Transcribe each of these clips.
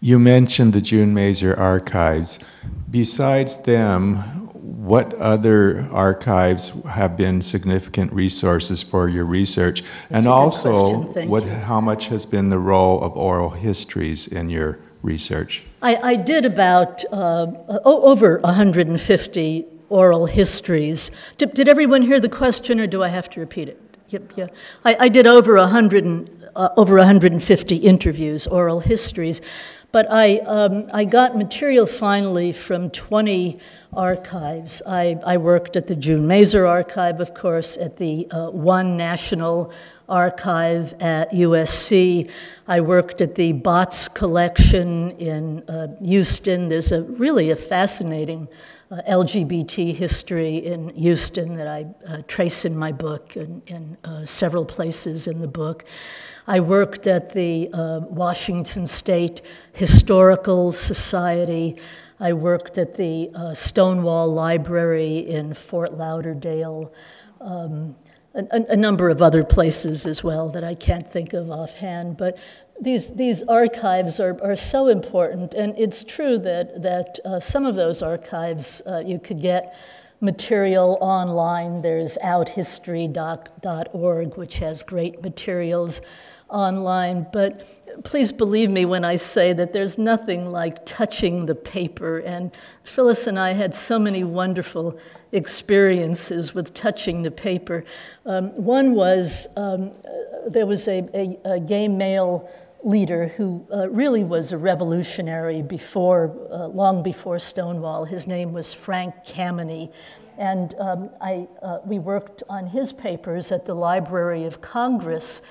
You mentioned the June Mazer archives. Besides them, what other archives have been significant resources for your research? And also, how much has been the role of oral histories in your research? I did about over 150 oral histories. Did everyone hear the question, or do I have to repeat it? Yep, yeah. I did over 150 interviews, oral histories, but I got material finally from 20 archives. I worked at the June Mazer Archive, of course, at the One National Archive at USC. I worked at the Botts Collection in Houston. There's really a fascinating LGBT history in Houston that I trace in my book and in several places in the book. I worked at the Washington State Historical Society. I worked at the Stonewall Library in Fort Lauderdale, a number of other places as well that I can't think of offhand. But these archives are so important, and it's true that some of those archives you could get material online. There's outhistory.org, which has great materials online, but please believe me when I say that there's nothing like touching the paper, and Phyllis and I had so many wonderful experiences with touching the paper. One was there was a gay male leader who really was a revolutionary long before Stonewall. His name was Frank Kameny, and we worked on his papers at the Library of Congress.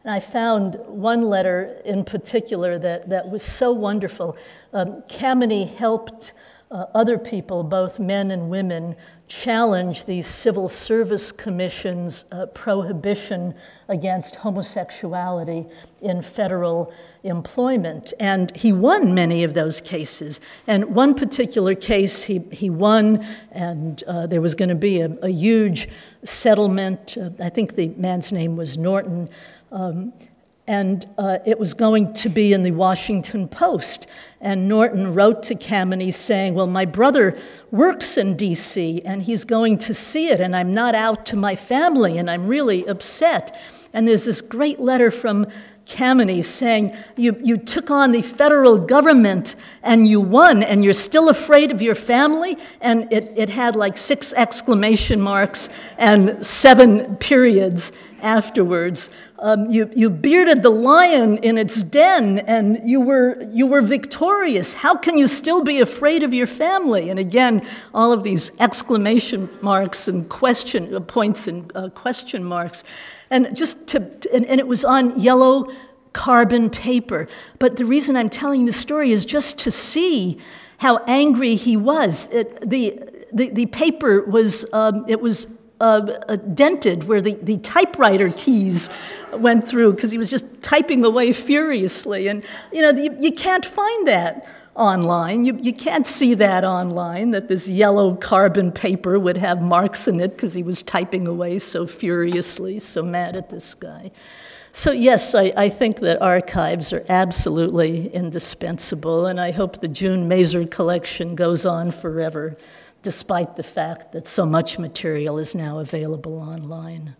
And I found one letter in particular that was so wonderful. Kameny helped other people, both men and women, challenge the Civil Service Commission's prohibition against homosexuality in federal employment. And he won many of those cases. And one particular case he won, and there was going to be a huge settlement. I think the man's name was Norton. And it was going to be in the Washington Post. And Norton wrote to Kameny saying, well, my brother works in D.C., and he's going to see it, and I'm not out to my family, and I'm really upset. And there's this great letter from Kameny saying, you took on the federal government, and you won, and you're still afraid of your family? And it had like 6 exclamation marks and 7 periods afterwards. You bearded the lion in its den, and you were victorious. How can you still be afraid of your family? And again, all of these exclamation marks and question points and question marks, and and it was on yellow carbon paper. But the reason I'm telling the story is just to see how angry he was. The paper was dented where the typewriter keys went through because he was just typing away furiously. And you can't find that online. You can't see that online, that this yellow carbon paper would have marks in it because he was typing away so furiously, so mad at this guy. So yes, I think that archives are absolutely indispensable, and I hope the June Mazer collection goes on forever, despite the fact that so much material is now available online.